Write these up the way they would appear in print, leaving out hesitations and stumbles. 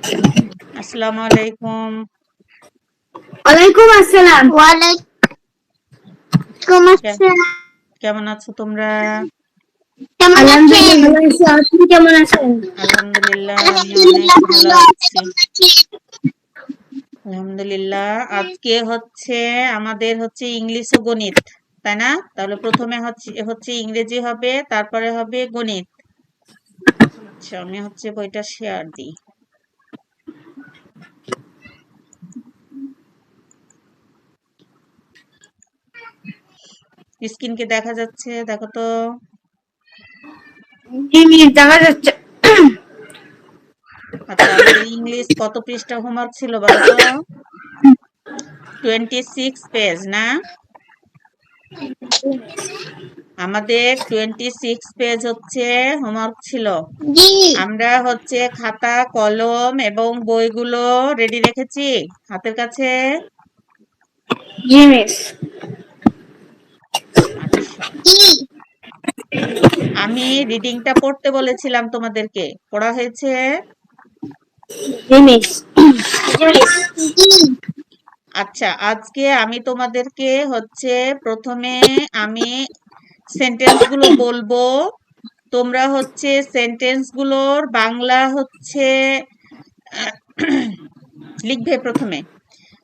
আসসালামু আলাইকুম। ওয়ালাইকুম আসসালাম। কে- কেমন আছো তোমরা? আলহামদুলিল্লাহ ভালো আছি। আপনি কেমন আছেন? আলহামদুলিল্লাহ, আমি অনেক ভালো আছি। আলহামদুলিল্লাহ। আজকে আমাদের ইংলিশ ও গণিত, তাই না? তাহলে প্রথমে হচ্ছে ইংরেজি হবে, তারপরে হবে গণিত। আচ্ছা, আমি বইটা শেয়ার দিই। স্ক্রিন কি দেখা যাচ্ছে? দেখো তো। জি দেখা যাচ্ছে। আচ্ছা, আমাদের ইংলিশ কত পৃষ্ঠা হোমওয়ার্ক ছিল বলো তো? 26 পেজ, না? আমাদের 26 পেজ হোমওয়ার্ক ছিল। আমরা খাতা কলম এবং বইগুলো রেডি রেখেছি হাতের কাছে। জি মিস। আচ্ছা, আমি রিডিংটা পড়তে বলেছিলাম তোমাদেরকে, পড়া হয়েছে? জি মিস। আচ্ছা, আজকে আমি তোমাদেরকে প্রথমে আমি সেন্টেন্স গুলো বলবো। তোমরা সেন্টেন্স গুলোর বাংলা লিখবে প্রথমে,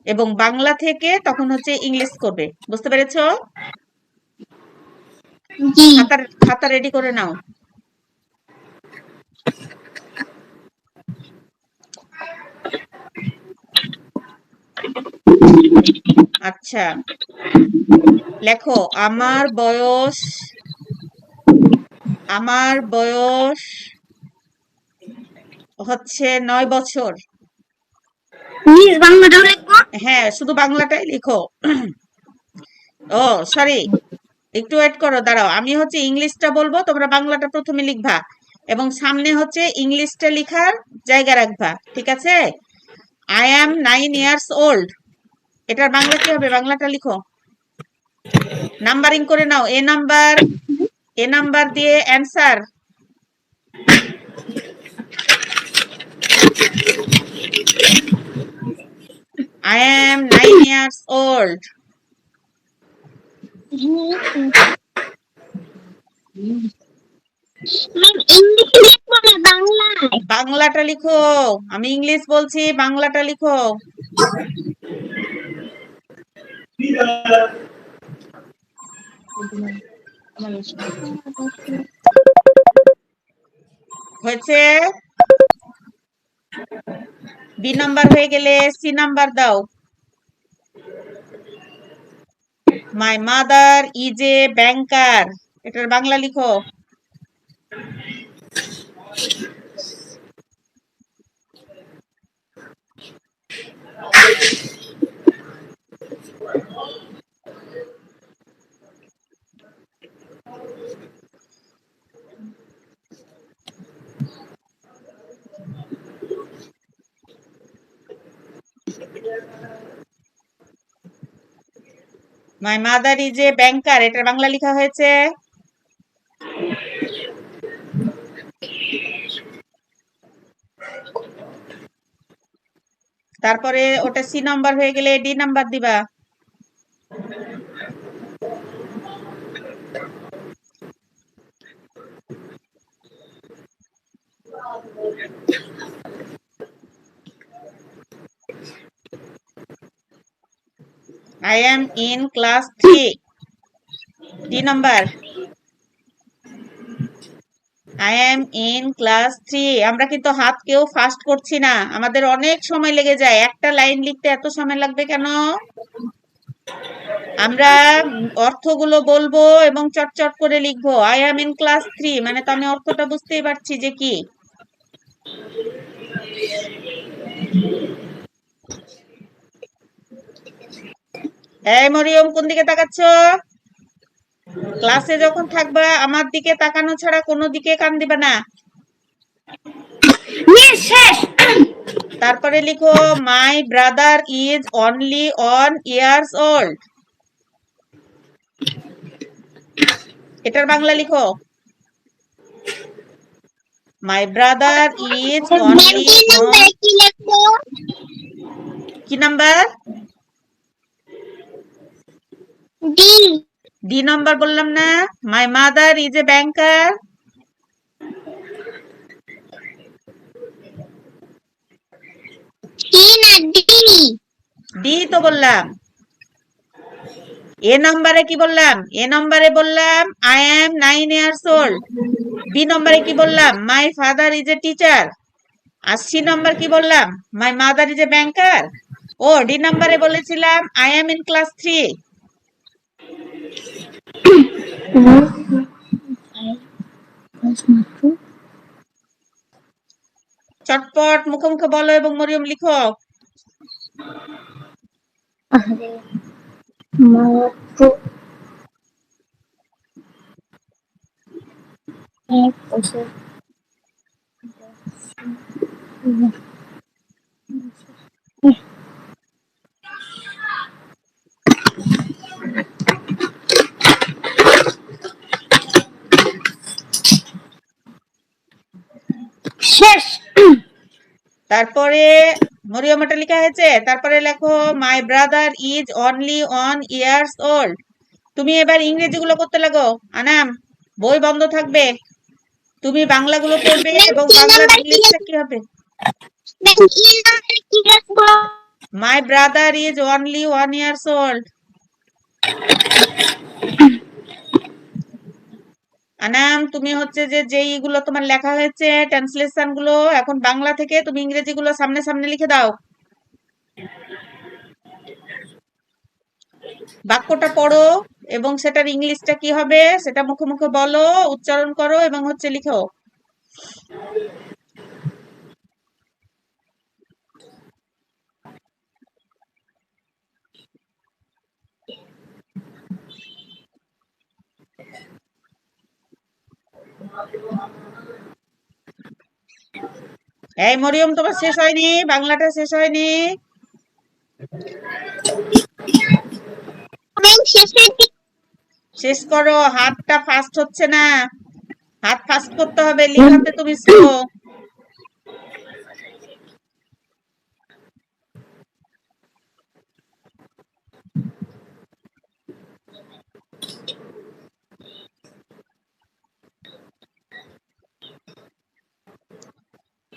এবং বাংলা থেকে তখন ইংলিশ করবে। বুঝতে পেরেছো? খাতা রেডি করে নাও। আচ্ছা, লেখো। আমার বয়স 9 বছর। মিস বাংলাটাও লিখবো? হ্যাঁ, শুধু বাংলাটাই লিখো। ও সরি, একটু ওয়েট করো, দাঁড়াও। আমি ইংলিশটা বলবো, তোমরা বাংলাটা প্রথমে লিখবা, এবং সামনে ইংলিশটা লিখার জায়গা রাখবা। ঠিক আছে? I am 9 years old। এটার বাংলা কি হবে? বাংলাটা লিখো। নাম্বারিং করে নাও। এ নাম্বার দিয়ে answer. I am 9 years old. বাংলাটা লিখো। আমি ইংলিশ বলছি, বাংলাটা লিখো। হয়েছে? বি নাম্বার হয়ে গেলে সি নাম্বার দাও। মাই মাদার ইজ এ ব্যাংকার। এটার বাংলা লিখো। মাই মাদার ইজ এ ব্যাংকার, এটার বাংলা লেখা হয়েছে? তারপরে ওটা সি নাম্বার হয়ে গেলে ডি নাম্বার দিবা। I am in class 3. D number. I am in class 3. আমরা কিন্তু হাত কেউ ফাস্ট করছি না, আমাদের অনেক সময় লেগে যায়। একটা লাইন লিখতে এত সময় লাগবে কেন? আমরা অর্থগুলো বলবো এবং চটচট করে লিখবো। I am in class 3 মানে তো আমি অর্থটা বুঝতেই পারছি যে কি। এই মরিয়ম, কোন দিকে তাকাচ্ছ? ক্লাসে যখন থাকবা আমার দিকে তাকানো ছাড়া কোনো দিকে কান দিবা না। তারপরে লিখো my brother is only 1 years old। এটার বাংলা লিখো। মাই ব্রাদার ইজ অনলি ব্যাংকের নাম্বার কি লিখবো? কি নাম্বার? ডি। ডি নাম্বার বললাম না? My mother is a banker. C না ডি? ডি তো বললাম। এ নম্বরে কি বললাম? এ নম্বরে বললাম I am 9 years old। B নম্বরে কি বললাম? My father is a teacher. আর সি নম্বর কি বললাম? My mother is a banker. O D নম্বরে বলেছিলাম আই এম ইন ক্লাস 3। চটপট মুখে মুখে বলো এবং মরিয়ম লিখো। মাত্র এক বছর শেষ। তারপরে মরিয়ম এটা লেখা হয়েছে। তারপরে লেখো মাই brother is only 1 years old। তুমি এবার ইংরেজি গুলো করতে লাগো। আনাম, বই বন্ধ থাকবে, তুমি বাংলাগুলো পড়বে এবং ব্যাংকের বাংলার নাম্বার কি ইংলিশটা লিখবো? কি হবে? ব্যাংকের নাম্বার কি লিখবো? মাই brother is only 1 years old। Anam, তুমি হচ্ছে যে যেইগুলো তোমার লেখা হয়েছে ট্রান্সলেশন গুলো এখন বাংলা থেকে তুমি ইংরেজি গুলো সামনে সামনে লিখে দাও। বাক্যটা পড়ো এবং সেটার ইংলিশটা কি হবে সেটা মুখে মুখে বলো, উচ্চারণ করো এবং হচ্ছে লিখো। এই মরিয়ম, তোমার শেষ হয়নি? বাংলাটা শেষ হয়নি? ব্যাংক শেষের দিকে। শেষ করো, হাতটা ফাস্ট হচ্ছে না। হাত ফাস্ট করতে হবে, লিখাতে তুমি স্লো।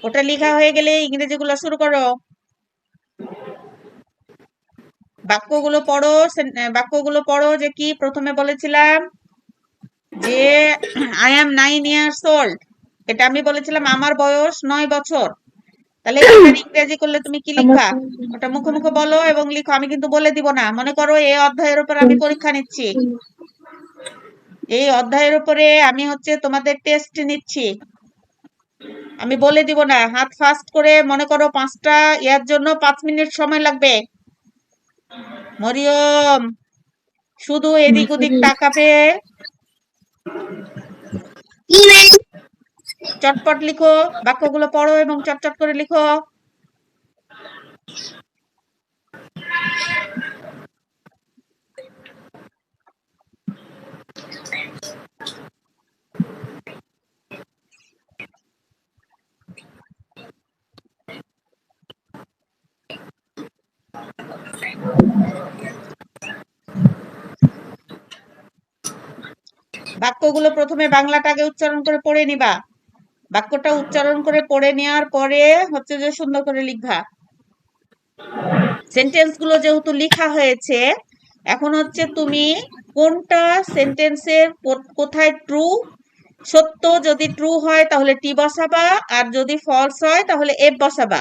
ওটা লেখা হয়ে গেলে ইংরেজি গুলো শুরু করো। বাক্যগুলো পড়ো যে কি প্রথমে বলেছিলাম যে আই এম 9 years old। এটা আমি বলেছিলাম আমার বয়স 9 বছর। তাহলে এটার ইংরেজি করলে তুমি কি লিখবা? ওটা মুখে মুখে বলো এবং লিখো। আমি কিন্তু বলে দিব না। মনে করো এই অধ্যায়ের উপর আমি পরীক্ষা নিচ্ছি, এই অধ্যায়ের উপরে আমি হচ্ছে তোমাদের টেস্ট নিচ্ছি। আমি বলে দিব না। হাত ফাস্ট করে মনে করো 5টা ইয়ার জন্য 5 মিনিট সময় লাগবে। মরিয়ম শুধু এদিক ওদিক তাকাবে, কি ম্যাম? চটপট লিখো। বাক্যগুলো পড়ো এবং চটচট করে লিখো। বাক্যগুলো প্রথমে বাংলাটা আগে উচ্চারণ করে পড়ে নিবা। বাক্যটা উচ্চারণ করে পড়ে নেওয়ার পরে হচ্ছে যে সুন্দর করে লিখবা। সেন্টেন্স গুলো যেহেতু লেখা হয়েছে, এখন হচ্ছে তুমি কোনটা সেন্টেন্সের কোথায় ট্রু, সত্য যদি ট্রু হয় তাহলে টি বসাবা, আর যদি ফলস হয় তাহলে এফ বসাবা।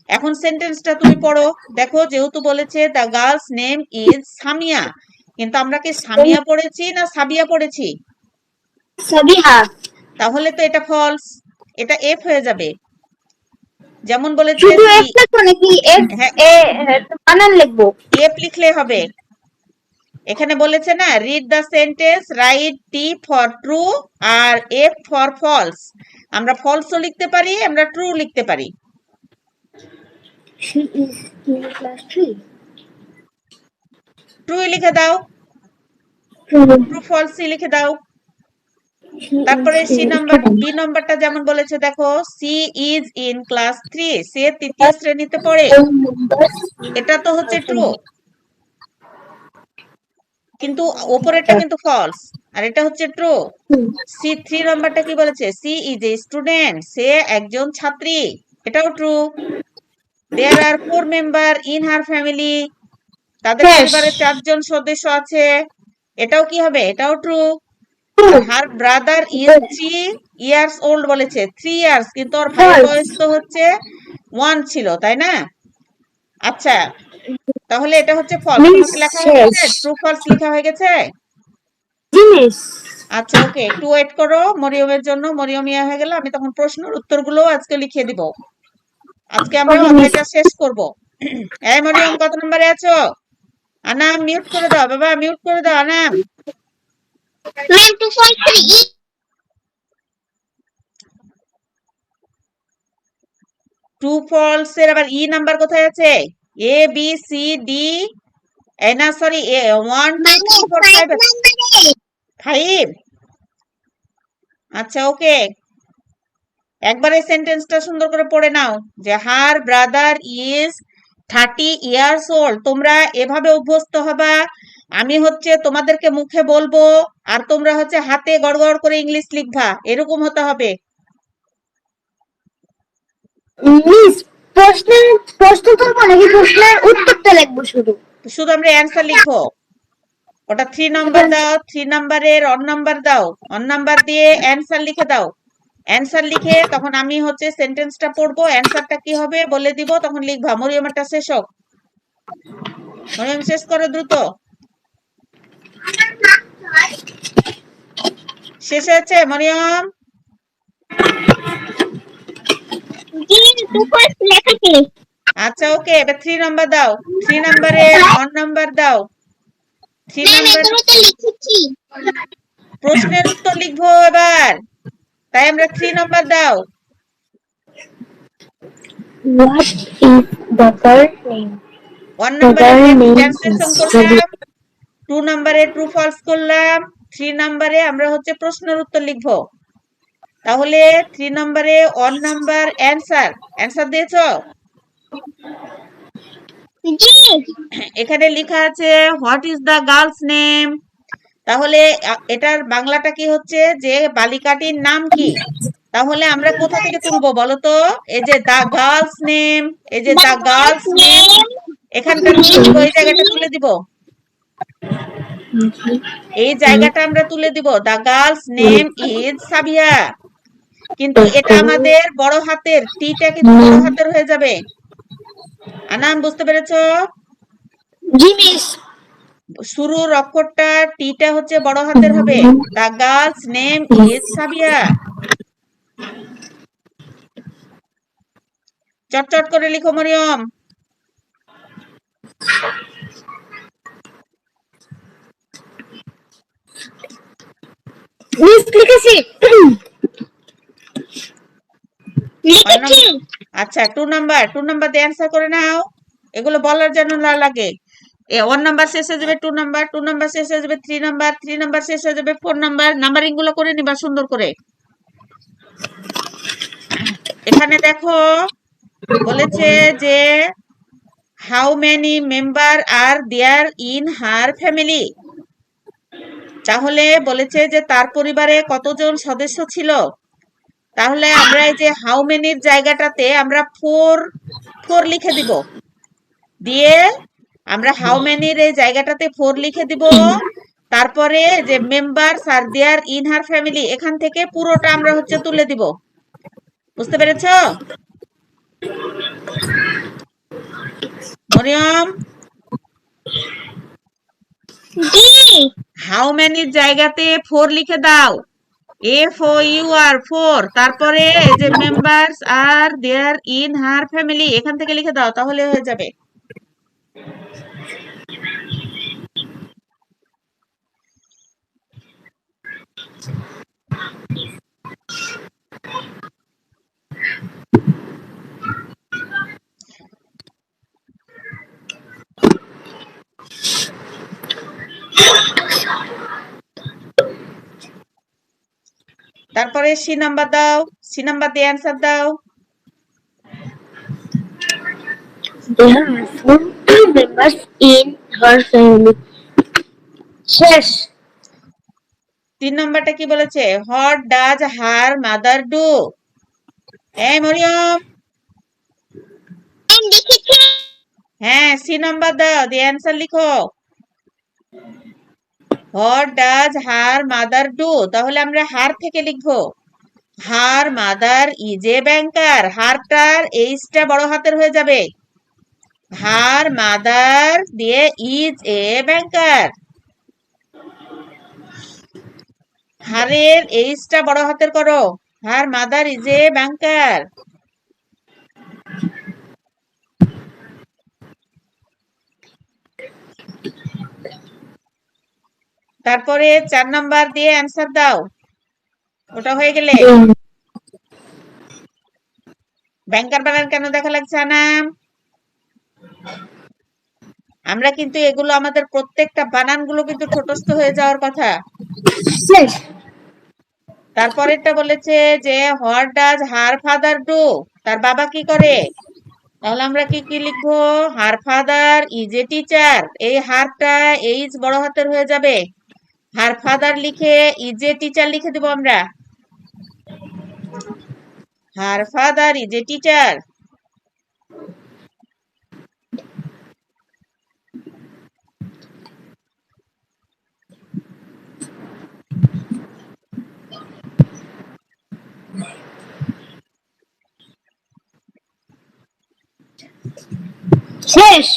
এখন সেন্টেন্সটা তুমি পড়ো। দেখো, যেহেতু বলেছে the girl's name is Samia, কিন্তু আমরা কি সামিয়া পড়েছি না সাবিয়া পড়েছি? সাবিহা। তাহলে তো এটা ফলস, এটা এফ হয়ে যাবে। যেমন বলেছে শুধু এফ লিখবো নাকি এফ হ্যাঁ, এ বানান লিখবো? এফ লিখলে হবে। এখানে বলেছে না read the sentence, write T for true আর এফ ফর ফলস। আমরা ফলসও লিখতে পারি, আমরা ট্রু লিখতে পারি। She is in class 3. True লিখে দাও, True. ট্রু ফলস লিখে দাও। তারপরে বি নাম্বারটা যেমন বলেছে দেখো, সি ইজ ইন ক্লাস 3, সে তৃতীয় শ্রেণীতে পড়ে। এটা তো হচ্ছে ট্রু, কিন্তু ওপরেরটা কিন্তু ফলস, আর এটা হচ্ছে ট্রু। সি 3 নাম্বারটা কি বলেছে, সি ইজ এ স্টুডেন্ট, সে একজন ছাত্রী, এটাও true. There are 4 member in her family, তাদের পরিবারে 4 জন সদস্য আছে, এটাও কি হবে, এটাও true. Her brother is 3 years old বলেছে, 3 ইয়ার্স, কিন্তু ওর ভাইয়ের বয়স তো হচ্ছে 1 ছিল, তাই না? আচ্ছা, তাহলে এটা হচ্ছে ফলস। তোমাকে লেখা হয়ে গেছে, ট্রু ফলস লেখা হয়ে গেছে। আচ্ছা ওকে, একটু ওয়েট করো মরিয়মের জন্য। মরিয়ম ইয়া হয়ে গেল, আমি তখন প্রশ্নের উত্তরগুলো আজকে লিখে দিব। আজকে আমরা অধ্যায়টা শেষ করব। এই মরিয়ম, কত নম্বরে আছো? আনাম মিউট করে দাও বাবা, মিউট করে দাও আনাম। ট্রু ফলস এর আবার ই নাম্বার কোথায় আছে? এ বি সি ডি, না সরি, 1 2 3 4 5 5। আচ্ছা ওকে, একবারে সেন্টেন্সটা সুন্দর করে পড়ে নাও, যে হার ব্রাদার ইজ 30 ইয়ার্স ওল্ড। তোমরা এভাবে অভ্যস্ত হবা, আমি হচ্ছে তোমাদেরকে মুখে বলবো আর তোমরা হচ্ছে হাতে গড়গড় করে ইংলিশ লিখবা, এরকম হতে হবে। মিস, প্রশ্ন করবো নাকি প্রশ্নের উত্তরটা লিখবো শুধু? শুধু আমরা অ্যান্সার লিখবো। ওটা 3 নাম্বার দাও, 3 নাম্বারের অন নাম্বার দাও, অন নাম্বার দিয়ে অ্যান্সার লিখে দাও। অ্যান্সার লিখে তখন আমি হচ্ছে সেন্টেন্সটা পড়বো, অ্যান্সারটা কি হবে বলে দিব, তখন লিখবা। মরিয়মেরটা শেষ হোক, মরিয়ম শেষ করো দ্রুত। শেষ হয়েছে মরিয়ম? আচ্ছা ওকে, এবার 3 নাম্বার দাও, 3 নাম্বারের অন নাম্বার দাও। 3 নাম্বার প্রশ্নের উত্তর লিখবো এবার, তাই আমরা 3 নাম্বার দাও। What is the girl name? 1 The নাম্বারে girl name ট্রান্সলেশন is করলাম, 2 নাম্বারে ট্রু ফলস করলাম, 3 নাম্বারে আমরা হচ্ছে প্রশ্নের উত্তর লিখবো। তাহলে 3 নাম্বারে 1 নাম্বার অ্যান্সার, অ্যান্সার দিয়েছো? এখানে লেখা আছে what is the girl's name. তাহলে এটার বাংলাটা কি হচ্ছে, যে বালিকাটির নাম কি? তাহলে আমরা কোথা থেকে তুলবো বলো তো? এই যে দা গার্লস নেম, এই যে দা গার্লস নেম, এখানটা তুলে দিব, এই জায়গাটা তুলে দিব, এই জায়গাটা আমরা তুলে দিব। The girl's name is Sabia, কিন্তু এটা আমাদের বড় হাতের, টিটা কিন্তু বড় হাতের হয়ে যাবে। আনাম বুঝতে পেরেছো? জি মিস। শুরুর অক্ষরটা টিটা হচ্ছে বড় হাতের হবে। The girl's name is Sabia. চটচট করে লিখো মরিয়ম। মিস লিখেছি। আচ্ছা 2 নাম্বার দিয়ে অ্যান্সার করে নাও, এগুলো বলার জন্য না লাগে। 1 নাম্বার শেষ হয়ে যাবে 2 নাম্বার, 2 নাম্বার শেষ হয়ে যাবে 3 নাম্বার, 3 নাম্বার শেষ হয়ে যাবে 4 নাম্বার। নাম্বারিং গুলো করে নিবা সুন্দর করে। এখানে দেখো বলেছে যে how many member are there in her family. তাহলে বলেছে যে তার পরিবারে কতজন সদস্য ছিল। তাহলে আমরা এই যে হাউ মেনির জায়গাটাতে আমরা 4 লিখে দিব, দিয়ে আমরা হাউ মেনির এই জায়গাটাতে 4 লিখে দিব। তারপরে যে members are there in her family, এখান থেকে পুরোটা আমরা হচ্ছে তুলে দিব। বুঝতে পেরেছো মরিয়ম? হাউ মেনির জায়গাতে 4 লিখে দাও, FOUR 4, তারপরে এই যে members are there in her family, এখান থেকে লিখে দাও, তাহলে হয়ে যাবে। তারপরে সি নাম্বার দাও, সি নাম্বার দিয়ে অ্যান্সার দাও। There are 4 members in her family. শেষ। 3 নাম্বারটা কি বলেছে? What does her mother do? এই মরিয়ম, হ্যাঁ সি নাম্বার দাও, দিয়ে অ্যান্সার লিখো। What does her mother do, তাহলে আমরা হার থেকে লিখবো। হার মাদার ইজ এ ব্যাংকার, হারটার এইচটা বড় হাতের হয়ে যাবে। হার মাদার দিয়ে ইজ এ ব্যাংকার, হারের এইচটা বড় হাতের করো। হার মাদার ইজ এ ব্যাংকার। তারপরে 4 নাম্বার দিয়ে অ্যান্সার দাও। ওটা হয়ে গেলে ব্যাংকার বানান কেন দেখা লাগছে আনাম? আমরা কিন্তু এগুলো আমাদের প্রত্যেকটা বানানগুলো কিন্তু ঠোঁটস্থ হয়ে যাওয়ার কথা। শেষ। তারপরেরটা বলেছে যে what does her father do, তার বাবা কি করে? তাহলে আমরা কি কি লিখবো? Her father is a teacher, এই হারটা এইজ বড় হাতের হয়ে যাবে। হার ফাদার লিখে ইজ এ টিচার লিখে দেবো আমরা। Her father is a teacher. শেষ।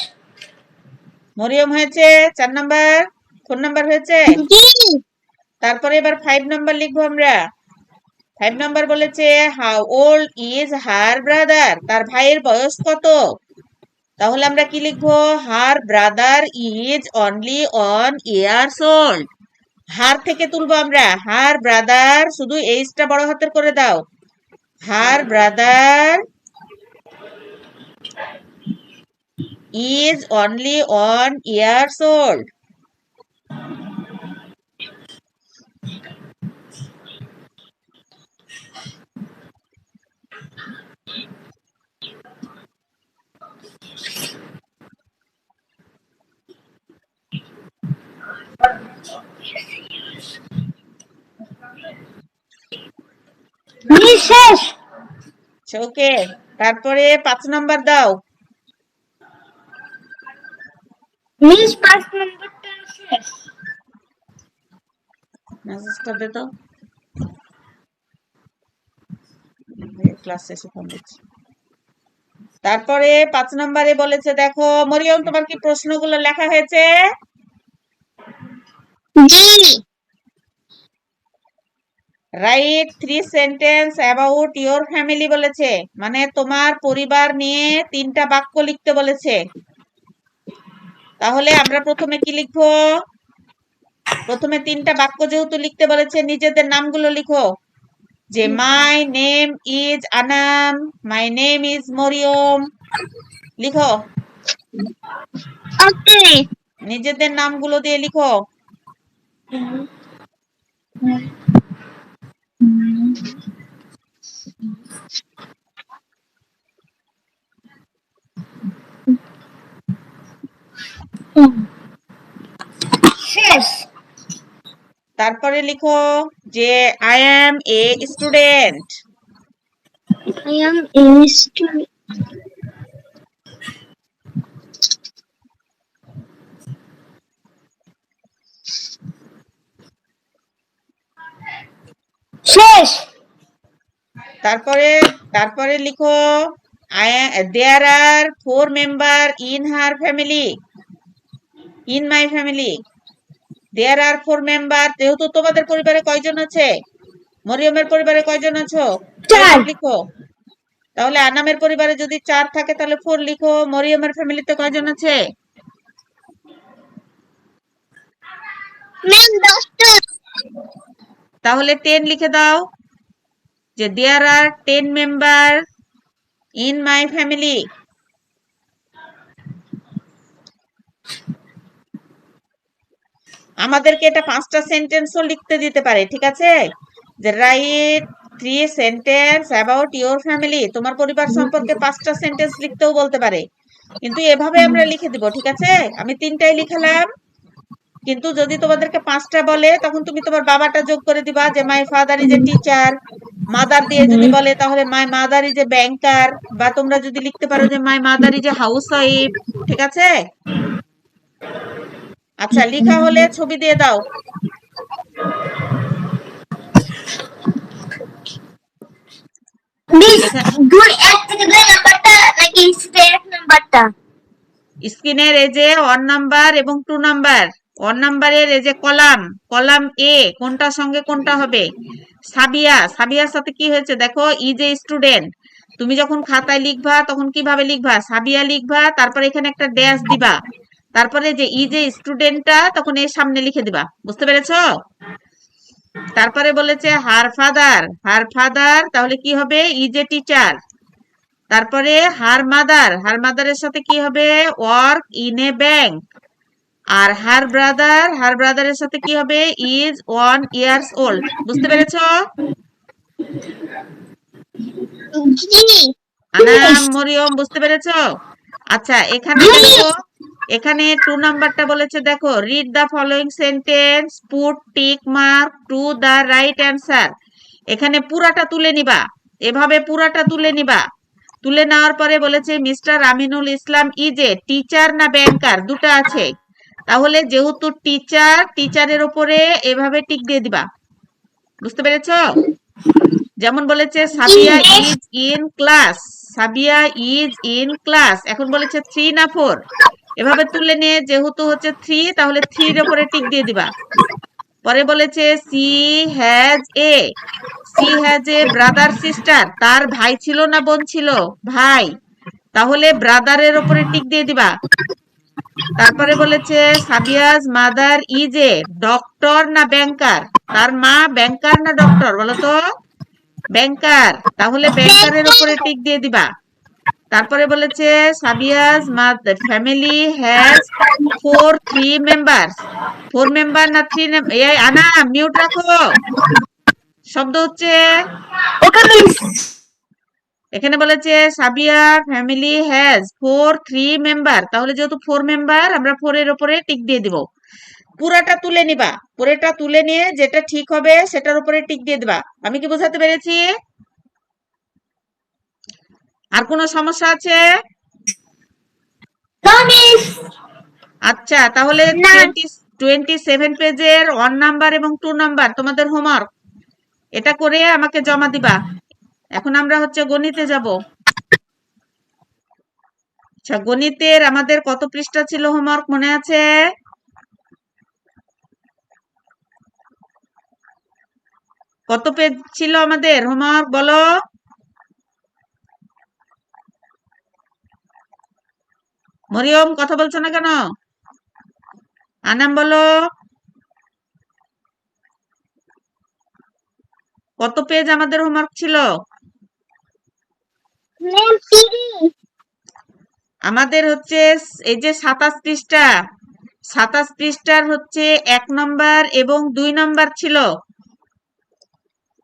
মরিয়ম হয়েছে 4 নাম্বার। 4 নাম্বার হয়েছে। তারপরে এবার 5 নাম্বার লিখবো আমরা। 5 নাম্বার বলেছে how old is her brother, তার ভাইয়ের বয়স কত? তাহলে আমরা কি লিখবো? Her brother is only 1 years old. Her থেকে তুলবো আমরা, হার ব্রাদার শুধু এইচটা বড় হাতের করে দাও। হার brother is only 1 years old. শেষ। ওকে, তারপরে 5 নাম্বার দাও। মিস 5 নম্বরটা শেষ। মেসেজটা দে তো, ক্লাস শেষে ফোন দিচ্ছি। তারপরে 5 নাম্বারে বলেছে দেখো মরিয়ম, তোমার কি প্রশ্নগুলো লেখা হয়েছে? জি। Write 3 sentence about your family বলেছে, মানে তোমার পরিবার নিয়ে 3টা বাক্য লিখতে বলেছে। তাহলে আমরা প্রথমে কি লিখবো? প্রথমে 3টা বাক্য যেহেতু লিখতে বলেছে, নিজেদের নামগুলো লিখো। যে my name is Anam, my name is Maryam, লিখো। ওকে। নিজেদের নামগুলো দিয়ে লিখো। শেষ। তারপরে লিখো যে I am a student. I am a student. শেষ। তারপরে তারপরে লিখো there are 4 member in her family, in my family. There are 4 member, যেহেতু তোমাদের পরিবারে কয়জন আছে? মরিয়মের পরিবারে কয়জন আছো? 4 লিখো। তাহলে আনামের পরিবারে যদি 4 থাকে তাহলে 4 লিখো। মরিয়মের ফ্যামিলিতে কয়জন আছে? ম্যাম 10টা। তাহলে 10 লিখে দাও, যে দেয়ার আর 10 মেম্বার ইন মাই ফ্যামিলি। আমাদেরকে এটা 5টা সেন্টেন্সও লিখতে দিতে পারে, ঠিক আছে? যে right 3 sentence about your family, তোমার পরিবার সম্পর্কে 5টা সেন্টেন্স লিখতেও বলতে পারে, কিন্তু এভাবে আমরা লিখে দিব, ঠিক আছে? আমি 3টাই লিখালাম, কিন্তু যদি তোমাদেরকে 5টা বলে তখন তুমি তোমার বাবাটা যোগ করে দিবা, যে মাই father is a teacher. Mother দিয়ে যদি বলে তাহলে মাই মাদার ইজ এ ব্যাংকার, বা তোমরা যদি লিখতে পারো যে মাই mother is a house wife, ঠিক আছে? আচ্ছা, লিখা হলে ছবি দিয়ে দাও। মিস এখানে 1 থেকে 2 নাম্বারটা নাকি 1 নাম্বারটা? স্ক্রিনের এই যে 1 নাম্বার এবং 2 নাম্বার, 1 নাম্বারের এই যে কলাম, কলাম এ কোনটার সঙ্গে কোনটা হবে? সাবিয়া, সাবিয়ার সাথে কি হয়েছে দেখো, ইজ এ স্টুডেন্ট। তুমি যখন খাতায় লিখবা তখন কিভাবে লিখবা? সাবিয়া লিখবা, তারপরে এখানে একটা ড্যাশ দিবা, তারপরে যে ইজ এ স্টুডেন্টটা তখন এর সামনে লিখে দিবা। বুঝতে পেরেছো? তারপরে বলেছে হার ফাদার, হার ফাদার তাহলে কি হবে? Is a teacher. তারপরে হার মাদার, হার মাদারের সাথে কি হবে? Work in a bank. আর হার ব্রাদার, হার ব্রাদারের সাথে কি হবে? Is 1 years old. বুঝতে পেরেছো? জি আনাম, মিস। মরিয়ম, বুঝতে পেরেছো? আচ্ছা, এখানে জি দেখো, মিস। এখানে 2 নাম্বারটা বলেছে দেখো, read the following sentence, put tick mark to the right answer. এখানে পুরাটা তুলে নিবা, এভাবে পুরাটা তুলে নিবা। তুলে নেওয়ার পরে বলেছে mister Aminul Islam is a teacher না ব্যাংকার, দুটো আছে। তাহলে যেহেতু টিচার, টিচারের উপরে এভাবে টিক দিয়ে দিবা। বুঝতে পেরেছো? যেমন বলেছে জি Sabiya miss. Is in class, Sabiya is in class, এখন বলেছে 3 না 4, এভাবে তুলে নিয়ে যেহেতু হচ্ছে 3, তাহলে 3 এর উপরে টিক দিয়ে দিবা। পরে বলেছে she has a, she has a brother sister, তার ভাই ছিল না বোন ছিল? ভাই, তাহলে ব্রাদারের উপরে টিক দিয়ে দিবা। তারপরে বলেছে সাবিয়াজ মাদার ইজ এ ডক্টর না ব্যাংকার, তার মা ব্যাংকার না ডক্টর বলো তো? ব্যাংকার, তাহলে ব্যাংকারের উপরে টিক দিয়ে দিবা। তারপরে বলেছে সাবিয়াজ ফ্যামিলি হ্যাজ 3 মেম্বার্স, 4 মেম্বার না 3? এই আনা, মিউট রাখো, শব্দ হচ্ছে। ওকে মিস। এখানে বলেছে সাবিয়া ফ্যামিলি হ্যাজ 3 মেম্বার, তাহলে যেহেতু 4 মেম্বার, আমরা 4 এর উপরে টিক দিয়ে দিব। পুরাটা তুলে নিবা, পুরোটা তুলে নিয়ে যেটা ঠিক হবে সেটার উপরে টিক দিয়ে দিবা। আমি কি বোঝাতে পেরেছি? আর কোনো সমস্যা আছে? No miss. আচ্ছা, তাহলে না। 27 পেজের 1 নাম্বার এবং 2 নাম্বার তোমাদের হোমওয়ার্ক, এটা করে আমাকে জমা দিবা। এখন আমরা হচ্ছে গণিতে যাব। আচ্ছা, গণিতের আমাদের কত পৃষ্ঠা ছিল হোমওয়ার্ক মনে আছে? কত পেজ ছিল আমাদের হোমওয়ার্ক বলো? মরিয়ম, কথা বলছো না কেন? আনাম বলো, কত পেজ আমাদের হোমওয়ার্ক ছিল? ম্যাম 30। আমাদের হচ্ছে এই যে 27 পৃষ্ঠা, 27 পৃষ্ঠার হচ্ছে 1 নম্বর এবং 2 নম্বর ছিল।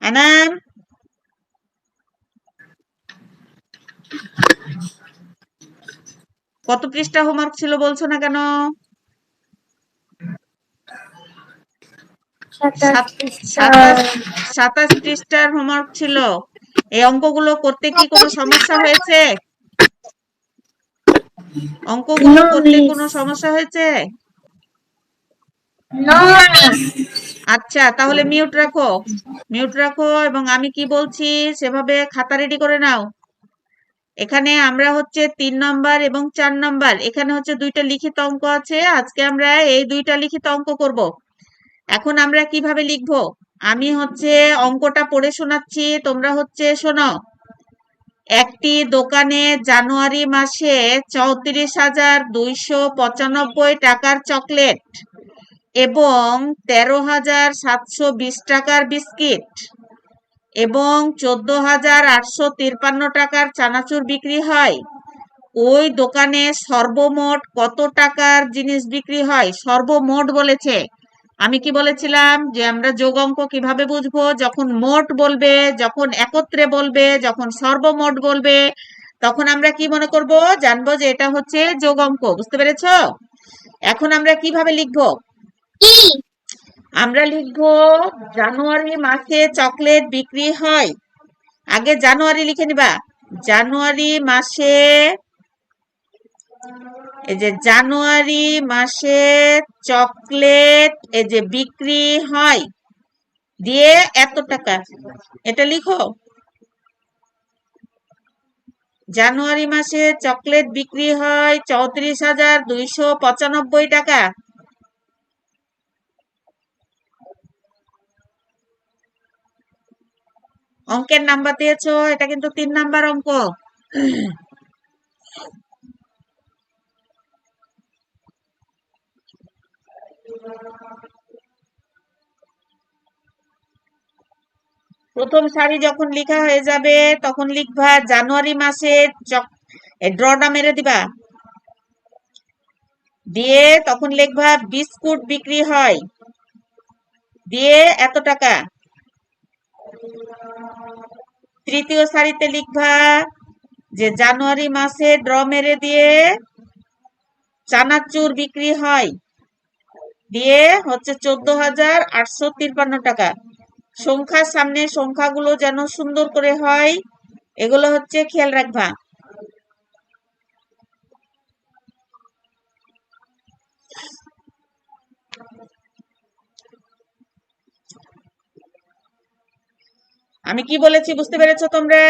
আনাম, কত পৃষ্ঠা হোমওয়ার্ক ছিল বলছো না কেন? 27 পৃষ্ঠার হোমওয়ার্ক ছিল। এই অঙ্কগুলো করতে কি কোনো সমস্যা হয়েছে? অঙ্কগুলো নো করতে মিস। কোনো সমস্যা হয়েছে? No miss. আচ্ছা, তাহলে মিউট রাখো, মিউট রাখো, এবং আমি কি বলছি সেভাবে খাতা রেডি করে নাও। এখানে আমরা হচ্ছে 3 নম্বর এবং 4 নম্বর, এখানে হচ্ছে 2টা লিখিত অঙ্ক আছে, আজকে আমরা এই 2টা লিখিত অঙ্ক করব। এখন আমরা কিভাবে লিখবো, আমি হচ্ছে অঙ্কটা পড়ে শোনাচ্ছি, তোমরা হচ্ছে শোনো। একটি দোকানে জানুয়ারি মাসে 34,295 টাকার চকলেট এবং 13,720 টাকার বিস্কিট এবং 14,853 টাকার চানাচুর বিক্রি হয়। ওই দোকানে সর্বমোট কত টাকার জিনিস বিক্রি হয়? সর্বমোট বলেছে, আমি কি বলেছিলাম যে আমরা যোগ অঙ্ক কিভাবে বুঝবো? যখন মোট বলবে, যখন একত্রে বলবে, যখন সর্বমোট বলবে, তখন আমরা কি মনে করব? জানবো যে এটা হচ্ছে যোগ অঙ্ক। বুঝতে পেরেছো? এখন আমরা কিভাবে লিখবো? কি? আমরা লিখবো জানুয়ারি মাসে চকলেট বিক্রি হয়। আগে জানুয়ারি লিখে নিবা। জানুয়ারি মাসে, এই যে জানুয়ারি মাসে চকলেট এই যে বিক্রি হয়, দিয়ে এত টাকা, এটা লিখো। জানুয়ারি মাসে চকলেট বিক্রি হয় 34,295 টাকা। অঙ্কের নাম্বার দিয়েছো, এটা কিন্তু 3 নাম্বার অঙ্ক। প্রথম সারি যখন লেখা হয়ে যাবে তখন লিখবা জানুয়ারি মাসের ড্রটা মেরে দিবা, দিয়ে তখন লিখবা বিস্কুট বিক্রি হয়, দিয়ে এত টাকা। তৃতীয় সারিতে লিখবা যে জানুয়ারি মাসে ড্র মেরে দিয়ে চানাচুর বিক্রি হয়, দিয়ে হচ্ছে 14,853 টাকা। সংখ্যার সামনে সংখ্যাগুলো যেন সুন্দর করে হয়, এগুলো হচ্ছে খেয়াল রাখবা। আমি কি বলেছি বুঝতে পেরেছো তোমরা?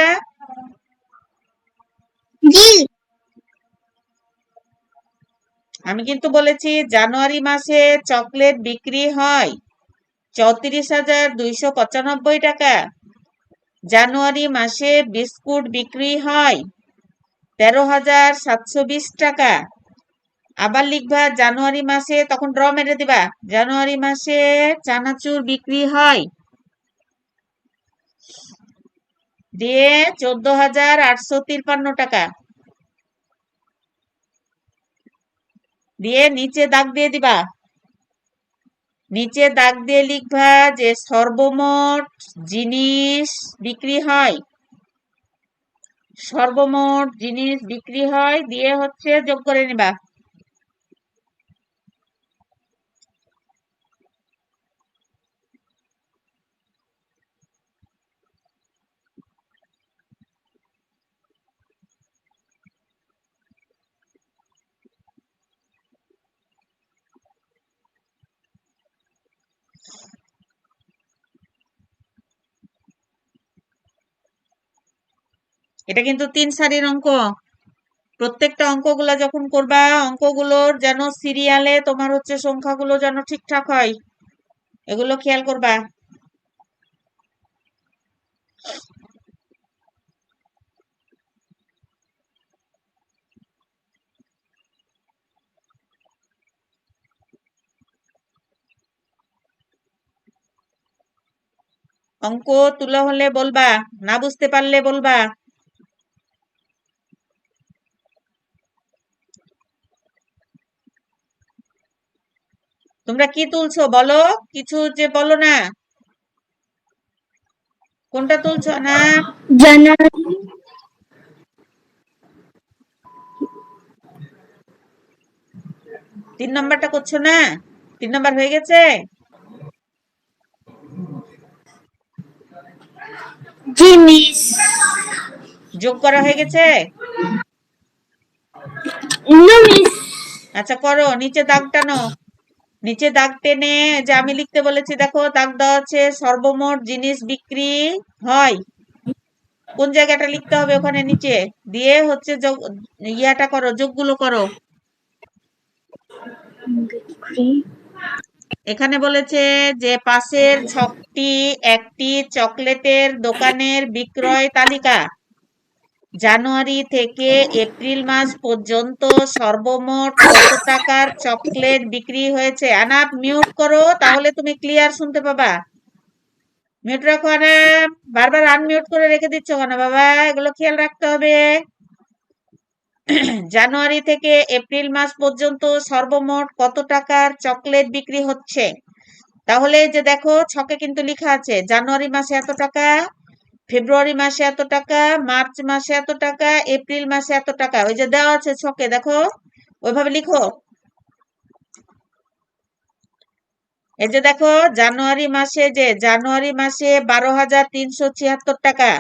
জি। আমি কিন্তু বলেছি জানুয়ারি মাসে চকলেট বিক্রি হয় 34,295 টাকা। জানুয়ারি মাসে বিস্কুট বিক্রি হয় 13,720 টাকা। আবার লিখবা জানুয়ারি মাসে, তখন ড্র মেরে দিবা, জানুয়ারি মাসে চানাচুর বিক্রি হয়, দিয়ে 14,853 টাকা। দিয়ে নিচে দাগ দিয়ে দিবা, নিচে দাগ দিয়ে লিখবা যে সর্বমোট জিনিস বিক্রি হয়, সর্বমোট জিনিস বিক্রি হয়, দিয়ে হচ্ছে যোগ করে নিবা। এটা কিন্তু 3 সারির অঙ্ক। প্রত্যেকটা অঙ্কগুলা যখন করবা, অঙ্কগুলোর যেন সিরিয়ালে তোমার হচ্ছে সংখ্যাগুলো যেন ঠিকঠাক হয়, এগুলো খেয়াল করবা। অঙ্ক তুলা হলে বলবা, না বুঝতে পারলে বলবা। তোমরা কি তুলছো বলো, কিছু যে বলো না, কোনটা তুলছো না? জানুয়ারি। 3 নাম্বারটা করছো না? 3 নাম্বার হয়ে গেছে? জি মিস। যোগ করা হয়ে গেছে? No miss. আচ্ছা করো, নিচে দাগ টানো, নিচে দাগ টেনে, যে আমি লিখতে বলেছি দেখো দাগ দেওয়া আছে, সর্বমোট জিনিস বিক্রি হয়, কোন জায়গাটা লিখতে হবে ওখানে নিচে, দিয়ে হচ্ছে ইয়াটা করো, যোগগুলো করো। এখানে বলেছে যে পাশের ছকটি একটি চকলেটের দোকানের বিক্রয় তালিকা। জানুয়ারি থেকে এপ্রিল মাস পর্যন্ত সর্বমোট কত টাকার চকলেট বিক্রি হয়েছে? আনাপ মিউট করো, তাহলে তুমি ক্লিয়ার শুনতে পাবা। মিউট রাখো আনাপ, বারবার আনমিউট করে রেখে দিচ্ছ কেন বাবা? এগুলো খেয়াল রাখতে হবে। জানুয়ারি থেকে এপ্রিল মাস পর্যন্ত সর্বমোট কত টাকার চকলেট বিক্রি হচ্ছে? তাহলে এই যে দেখো ছকে কিন্তু লেখা আছে জানুয়ারি মাসে এত টাকা, ফেব্রুয়ারি মাসে এত টাকা, মার্চ মাসে এত টাকা, এপ্রিল মাসে এত টাকা। ওই যে দেওয়া আছে ছকে, দেখো ওইভাবে লিখো। এই যে দেখো জানুয়ারি মাসে 12,376 টাকা,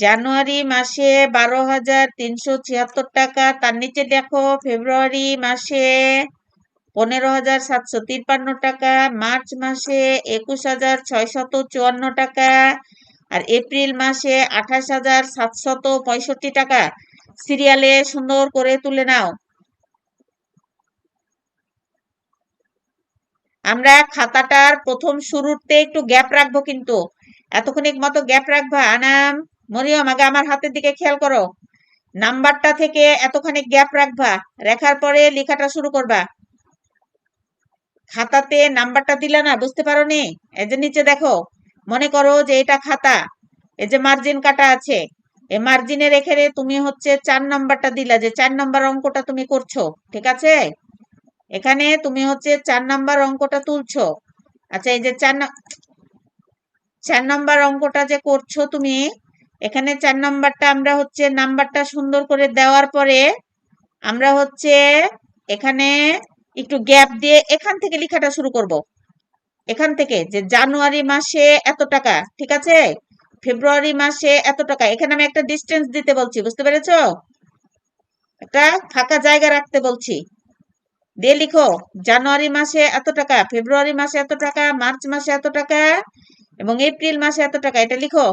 জানুয়ারি মাসে 12,376 টাকা। তার নিচে দেখো ফেব্রুয়ারি মাসে 15,753 টাকা, মার্চ মাসে 21,654 টাকা, আর এপ্রিল মাসে 28,765 টাকা। সিরিয়ালে সুন্দর করে তুলে নাও। আমরা খাতাটার প্রথম শুরুতে একটু গ্যাপ রাখবো, কিন্তু এতক্ষণিক মতো গ্যাপ রাখবা। আনাম, মরিয়ম, আগে আমার হাতের দিকে খেয়াল করো। নাম্বারটা থেকে এতখানি গ্যাপ রাখবা, রাখার পরে লেখাটা শুরু করবা। খাতাতে নাম্বারটা দিলা না, বুঝতে পারোনি? এই যে নিচে দেখো, মনে করো যে এটা খাতা, এই যে মার্জিন কাটা আছে, এই মার্জিনে রেখে তুমি হচ্ছে 4 নাম্বারটা দিলা, যে 4 নাম্বার অঙ্কটা তুমি করছো, ঠিক আছে? এখানে তুমি হচ্ছে 4 নাম্বার অঙ্কটা তুলছো। আচ্ছা, এই যে 4 নাম্বার অঙ্কটা যে করছো তুমি, এখানে 4 নাম্বারটা আমরা হচ্ছে নাম্বারটা সুন্দর করে দেওয়ার পরে আমরা হচ্ছে এখানে একটু গ্যাপ দিয়ে এখান থেকে লেখাটা শুরু করব। এখান থেকে যে জানুয়ারি মাসে এত টাকা, ঠিক আছে, ফেব্রুয়ারি মাসে এত টাকা, এখানে আমি একটা ডিস্টেন্স দিতে বলছি, বুঝতে পেরেছো? একটা ফাঁকা জায়গা রাখতে বলছি, দিয়ে লিখো জানুয়ারি মাসে এত টাকা, ফেব্রুয়ারি মাসে এত টাকা, মার্চ মাসে এত টাকা, এবং এপ্রিল মাসে এত টাকা, এটা লিখো।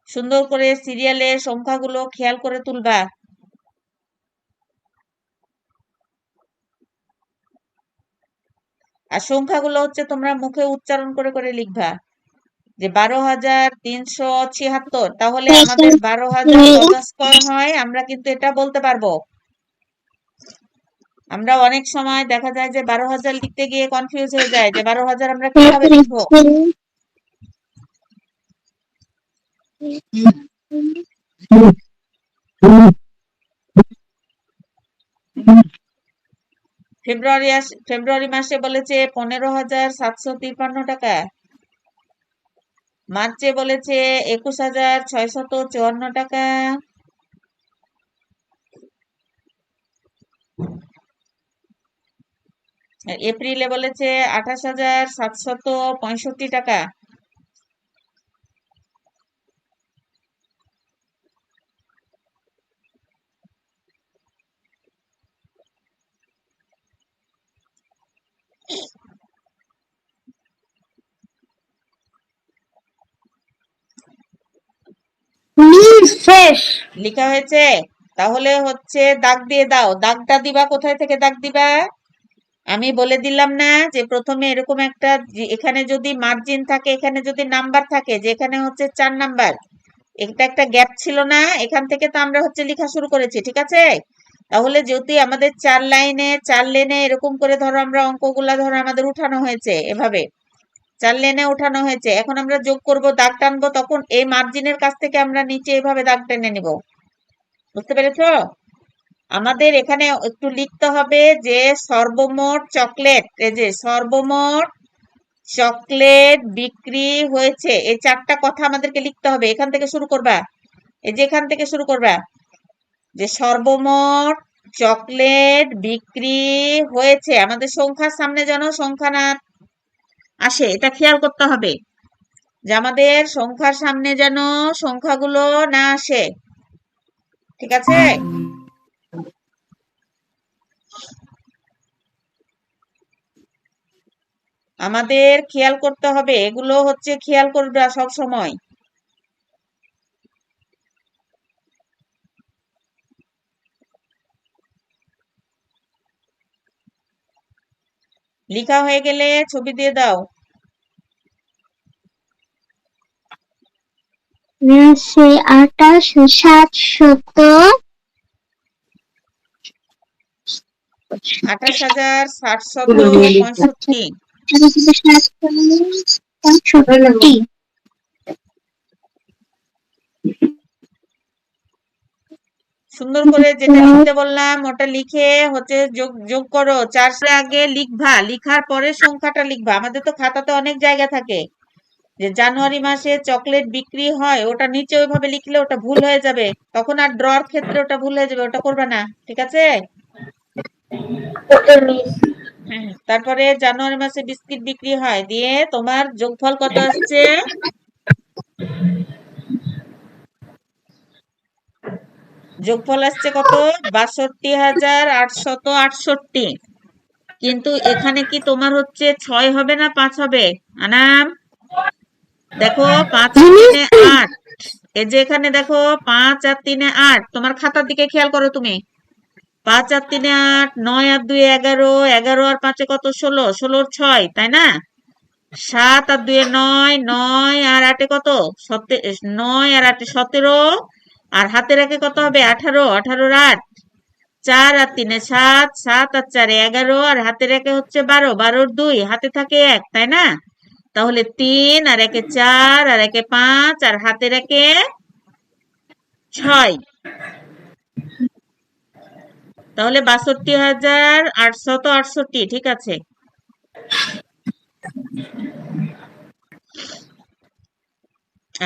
সুন্দর করে সিরিয়ালে সংখ্যাগুলো খেয়াল করে তুলবা। আর সংখ্যাগুলো হচ্ছে তোমরা মুখে উচ্চারণ করে করে লিখবা, যে 12,376। তাহলে আমাদের 12,000 কত স্কয়ার হয় আমরা কিন্তু এটা বলতে পারবো। আমরা অনেক সময় দেখা যায় যে 12,000 লিখতে গিয়ে কনফিউজ হয়ে যায় যে 12,000 আমরা কিভাবে লিখবো। ফেব্রুয়ারি মাসে বলেছে 15,753 টাকা, মার্চে বলেছে 21,654 টাকা, এপ্রিলে বলেছে 28,765 টাকা। শেষ লেখা হয়েছে? তাহলে হচ্ছে দাগ দিয়ে দাও। দাগটা দিবা কোথায় থেকে দাগ দিবা? আমি বলে দিলাম না যে প্রথমে এরকম একটা, এখানে যদি মার্জিন থাকে, এখানে যদি নাম্বার থাকে, যে এখানে হচ্ছে 4 নাম্বার, এটা একটা গ্যাপ ছিল না, এখান থেকে তো আমরা হচ্ছে লেখা শুরু করেছি, ঠিক আছে? তাহলে যদি আমাদের 4 লাইনে 4 লেনে এরকম করে ধরো আমরা অঙ্কগুলা ধরো আমাদের উঠানো হয়েছে, এভাবে 4 লেনে উঠানো হয়েছে, এখন আমরা যোগ করব, দাগ টানবো, তখন এই মার্জিনের কাছ থেকে আমরা নিচে এভাবে দাগ টেনে নিব। বুঝতে পেরেছো? আমাদের এখানে একটু লিখতে হবে যে সর্বমোট চকলেট, এই যে সর্বমোট চকলেট বিক্রি হয়েছে, এই 4টা কথা আমাদেরকে লিখতে হবে। এখান থেকে শুরু করবা, এই যে এখান থেকে শুরু করবা, যে সর্বমোট চকলেট বিক্রি হয়েছে। আমাদের সংখ্যার সামনে যেন সংখ্যা না আসে, এটা খেয়াল করতে হবে, যে আমাদের সংখ্যার সামনে যেন সংখ্যাগুলো না আসে। ঠিক আছে? আমাদের খেয়াল করতে হবে, এগুলো হচ্ছে খেয়াল করবে সব সময়। লিখা হয়ে গেলে ছবি দিয়ে দাও। সে 28,765। সুন্দর করে যেটা লিখতে বললাম ওটা লিখে হচ্ছে যোগ যোগ করো। 4 আগে লিখবা, লিখার পরে সংখ্যাটা লিখবা। আমাদের তো খাতাতে অনেক জায়গা থাকে, যে জানুয়ারি মাসে চকলেট বিক্রি হয়, ওটা নিচে ওইভাবে লিখলে ওটা ভুল হয়ে যাবে, তখন আর ড্রর ক্ষেত্রে ওটা ভুল হয়ে যাবে, ওটা করবে না। ঠিক আছে? তারপরে জানুয়ারি মাসে বিস্কিট বিক্রি হয়, দিয়ে তোমার যোগফল কত আসছে? যোগফল আসছে কত? 62,868। কিন্তু এখানে কি তোমার হচ্ছে 6 হবে না 5 হবে? আনাম, দেখো 5 আর 3 8। এই যে এখানে দেখো 5 আর 3 8, তোমার খাতার দিকে খেয়াল করো তুমি। 5 আর 3 8, 9 আর 2 11, 11 আর 5 কত? 16, 16 6, তাই না? 7 আর 2 9, 9 আর 8 কত? 9 আর 8 17, আর হাতে রেখে কত হবে? 18, 18 8। 4 আর 3 7, 7 আর 4 11, আর হাতে রেখে হচ্ছে 12, 12 2, হাতে থাকে 1, তাই না? তাহলে 3 আর 1 4 আর 1 5 আর হাতে রেখে 6। তাহলে 62,868। ঠিক আছে।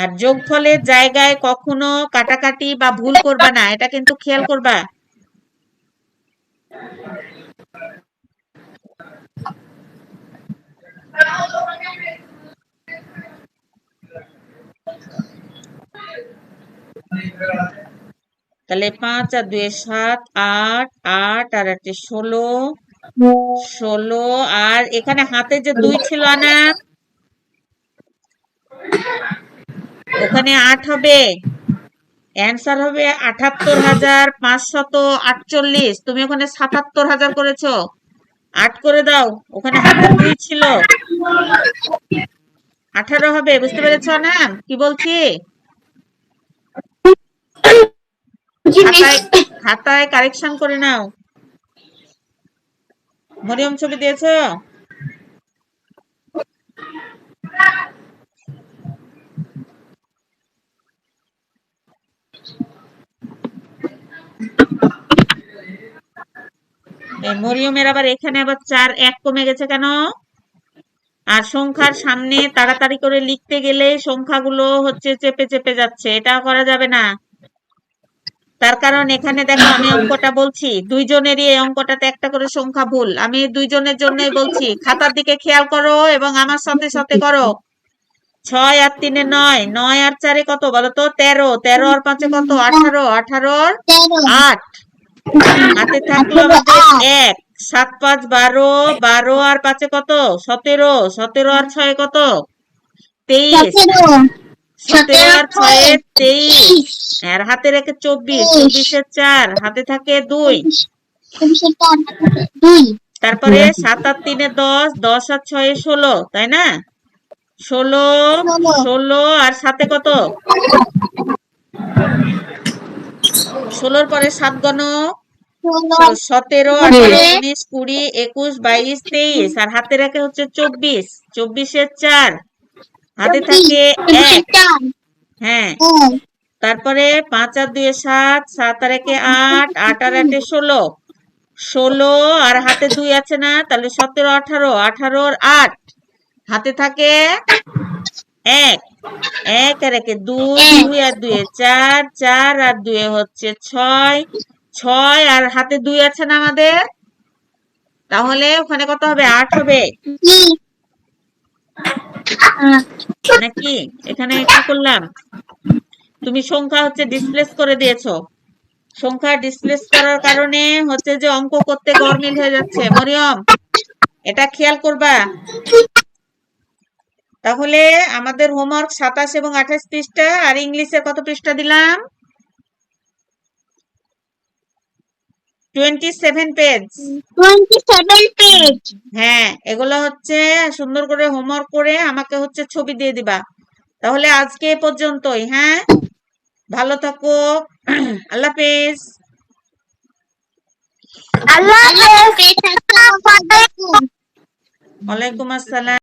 আর যোগফলের জায়গায় কখনো কাটাকাটি বা ভুল করবা না, এটা কিন্তু খেয়াল করবা। তাহলে 5 আর 2 7, 8, 8 আর 8 16, 16, আর এখানে হাতে যে 2 ছিল না, ওখানে 8 হবে। অ্যান্সার হবে 78,548। তুমি ওখানে 77,000 করেছো, 8 করে দাও। ওখানে হাতে 2 ছিল, 18 হবে। বুঝতে পেরেছো না কি বলছি? খাতায় খাতায় কারেকশন করে নাও। মরিয়ম ছবি দিয়েছো? মরিয়মের আবার এখানে আবার 4 1 কমে গেছে কেন? আর সংখ্যার সামনে তাড়াতাড়ি করে লিখতে গেলে সংখ্যাগুলো হচ্ছে চেপে চেপে যাচ্ছে, এটা করা যাবে না। তার কারণ এখানে দেখো আমি অঙ্কটা বলছি, দুইজনেরই এই অঙ্কটাতে একটা করে সংখ্যা ভুল। আমি দুইজনের জন্যই বলছি, খাতার দিকে খেয়াল করো এবং আমার সাথে সাথে করো। 6 আর 3 9, 9 আর 4 কত বলতো? 13, 13 আর 5 কত? 18, 18 আর 8, হাতে থাকলো আমাদের 1, 7 5 12, 12 আর 5 কত? 17, 17 আর 6 কত? 23, 17 আর 6 23, আর হাতে রেখে 24, 24 এর 4, হাতে থাকে 2। তারপরে 7 আর 3 10, 10 আর 6 16, তাই না? 16, 16 আর 7 কত? 16 পরে 7 গণ, 17, 18, 19, 20, 21, 22, 23, আর হাতে রেখে হচ্ছে 24, 24 এর 4, হাতে থাকে 1। হ্যাঁ, তারপরে 5 আর 2 7, 7 আর 1 8, 8 আর 8 16, 16 আর হাতে 2 আছে না, তাহলে 17 18, 18 আর 8, হাতে থাকে 1, 1 আর 1 2, 2 আর 2 4, 4 আর 2 হচ্ছে 6, 6 আর হাতে 2 আছে না আমাদের, তাহলে ওখানে কত হবে? 8 হবে নাকি? এখানে কি করলাম? তুমি সংখ্যা হচ্ছে ডিসপ্লেস করে দিয়েছো। সংখ্যা ডিসপ্লেস করার কারণে হচ্ছে যে অঙ্ক করতে গরমিল হয়ে যাচ্ছে। মরিয়ম, এটা খেয়াল করবা। তাহলে আমাদের হোমওয়ার্ক 27 এবং 28 পৃষ্ঠা, আর ইংলিশের কত পৃষ্ঠা দিলাম? 27 পেজ। 27 পেজ। হ্যাঁ, এগুলো হচ্ছে সুন্দর করে হোমওয়ার্ক করে আমাকে হচ্ছে ছবি দিয়ে দিবা। তাহলে আজকে এ পর্যন্তই। হ্যাঁ, ভালো থাকো। আল্লাহ হাফেজ। আল্লাহ হাফেজ। আসসালামু আলাইকুম। ওয়ালাইকুম আসসালাম।